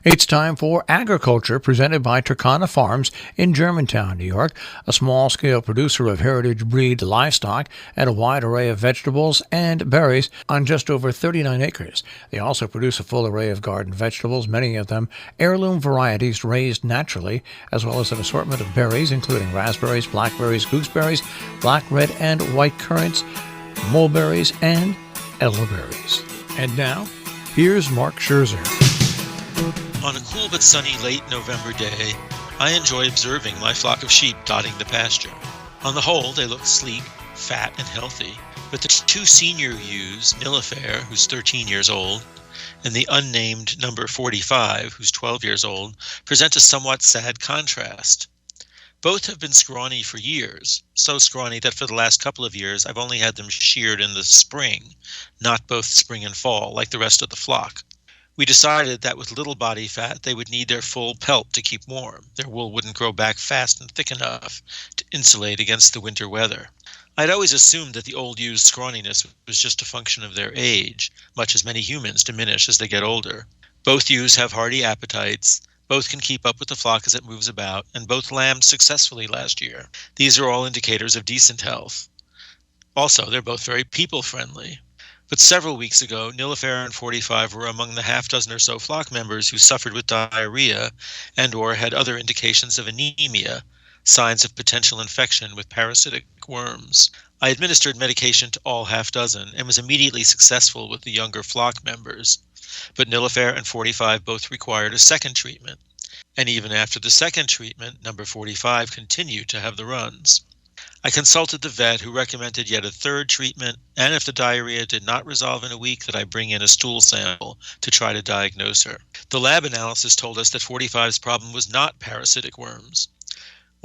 It's time for Agriculture, presented by Turkana Farms in Germantown, New York, a small-scale producer of heritage breed livestock and a wide array of vegetables and berries on just over 39 acres. They also produce a full array of garden vegetables, many of them heirloom varieties raised naturally, as well as an assortment of berries, including raspberries, blackberries, gooseberries, black, red, and white currants, mulberries, and elderberries. And now, here's Mark Scherzer. On a cool but sunny late November day, I enjoy observing my flock of sheep dotting the pasture. On the whole, they look sleek, fat, and healthy, but the two senior ewes, Nilufer, who's 13 years old, and the unnamed number 45, who's 12 years old, present a somewhat sad contrast. Both have been scrawny for years, so scrawny that for the last couple of years I've only had them sheared in the spring, not both spring and fall like the rest of the flock. We decided that with little body fat, they would need their full pelt to keep warm. Their wool wouldn't grow back fast and thick enough to insulate against the winter weather. I'd always assumed that the old ewe's scrawniness was just a function of their age, much as many humans diminish as they get older. Both ewes have hearty appetites, both can keep up with the flock as it moves about, and both lambed successfully last year. These are all indicators of decent health. Also, they're both very people-friendly. But several weeks ago, Nilufer and 45 were among the half-dozen or so flock members who suffered with diarrhea and/or had other indications of anemia, signs of potential infection with parasitic worms. I administered medication to all half-dozen and was immediately successful with the younger flock members. But Nilufer and 45 both required a second treatment. And even after the second treatment, number 45 continued to have the runs. I consulted the vet, who recommended yet a third treatment, and if the diarrhea did not resolve in a week, that I bring in a stool sample to try to diagnose her. The lab analysis told us that 45's problem was not parasitic worms.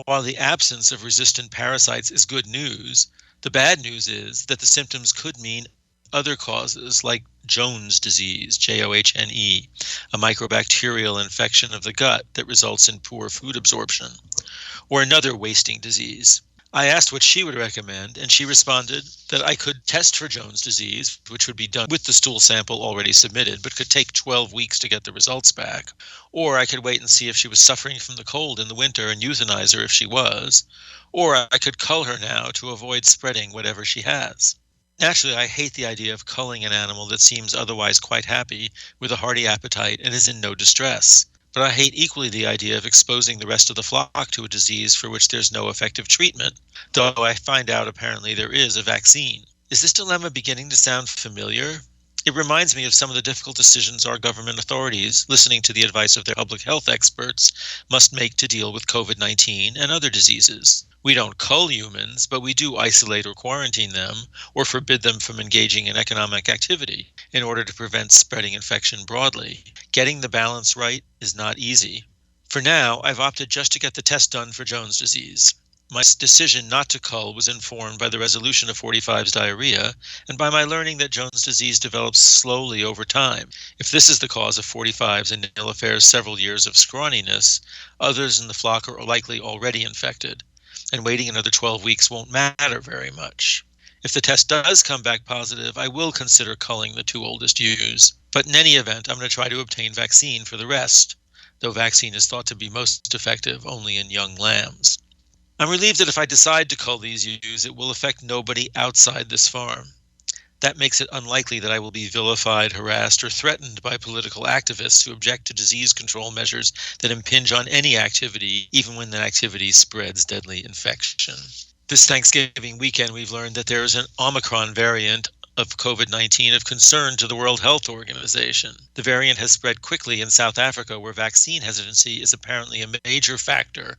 While the absence of resistant parasites is good news, the bad news is that the symptoms could mean other causes like Johne's disease, Johne, a microbacterial infection of the gut that results in poor food absorption, or another wasting disease. I asked what she would recommend, and she responded that I could test for Johne's disease, which would be done with the stool sample already submitted, but could take 12 weeks to get the results back. Or I could wait and see if she was suffering from the cold in the winter and euthanize her if she was. Or I could cull her now to avoid spreading whatever she has. Naturally, I hate the idea of culling an animal that seems otherwise quite happy with a hearty appetite and is in no distress. But I hate equally the idea of exposing the rest of the flock to a disease for which there's no effective treatment, though I find out apparently there is a vaccine. Is this dilemma beginning to sound familiar? It reminds me of some of the difficult decisions our government authorities, listening to the advice of their public health experts, must make to deal with COVID-19 and other diseases. We don't cull humans, but we do isolate or quarantine them, or forbid them from engaging in economic activity in order to prevent spreading infection broadly. Getting the balance right is not easy. For now, I've opted just to get the test done for Johne's disease. My decision not to cull was informed by the resolution of 45's diarrhea and by my learning that Johne's disease develops slowly over time. If this is the cause of 45's and Nilufer's several years of scrawniness, others in the flock are likely already infected, and waiting another 12 weeks won't matter very much. If the test does come back positive, I will consider culling the two oldest ewes. But in any event, I'm going to try to obtain vaccine for the rest, though vaccine is thought to be most effective only in young lambs. I'm relieved that if I decide to cull these ewes, it will affect nobody outside this farm. That makes it unlikely that I will be vilified, harassed, or threatened by political activists who object to disease control measures that impinge on any activity, even when that activity spreads deadly infection. This Thanksgiving weekend, we've learned that there is an Omicron variant of COVID-19 of concern to the World Health Organization. The variant has spread quickly in South Africa, where vaccine hesitancy is apparently a major factor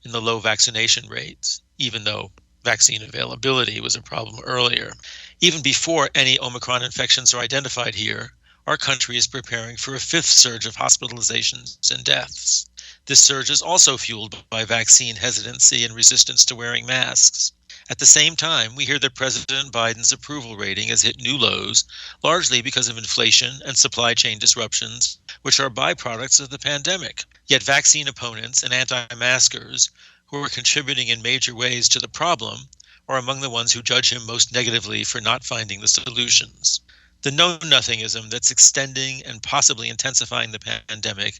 in the low vaccination rates, even though vaccine availability was a problem earlier. Even before any Omicron infections are identified here, our country is preparing for a fifth surge of hospitalizations and deaths. This surge is also fueled by vaccine hesitancy and resistance to wearing masks. At the same time, we hear that President Biden's approval rating has hit new lows, largely because of inflation and supply chain disruptions, which are byproducts of the pandemic. Yet vaccine opponents and anti-maskers, who are contributing in major ways to the problem, are among the ones who judge him most negatively for not finding the solutions. The know-nothingism that's extending and possibly intensifying the pandemic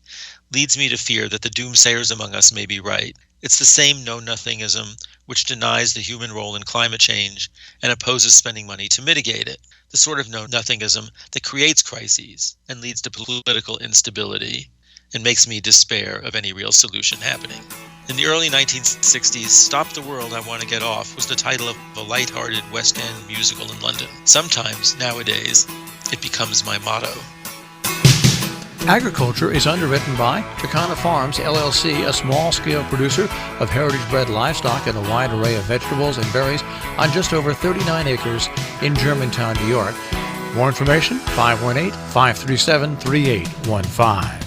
leads me to fear that the doomsayers among us may be right. It's the same know-nothingism which denies the human role in climate change and opposes spending money to mitigate it. The sort of know-nothingism that creates crises and leads to political instability and makes me despair of any real solution happening. In the early 1960s, Stop the World, I Want to Get Off was the title of a light-hearted West End musical in London. Sometimes, nowadays, it becomes my motto. Agriculture is underwritten by Turkana Farms, LLC, a small-scale producer of heritage-bred livestock and a wide array of vegetables and berries on just over 39 acres in Germantown, New York. More information, 518-537-3815.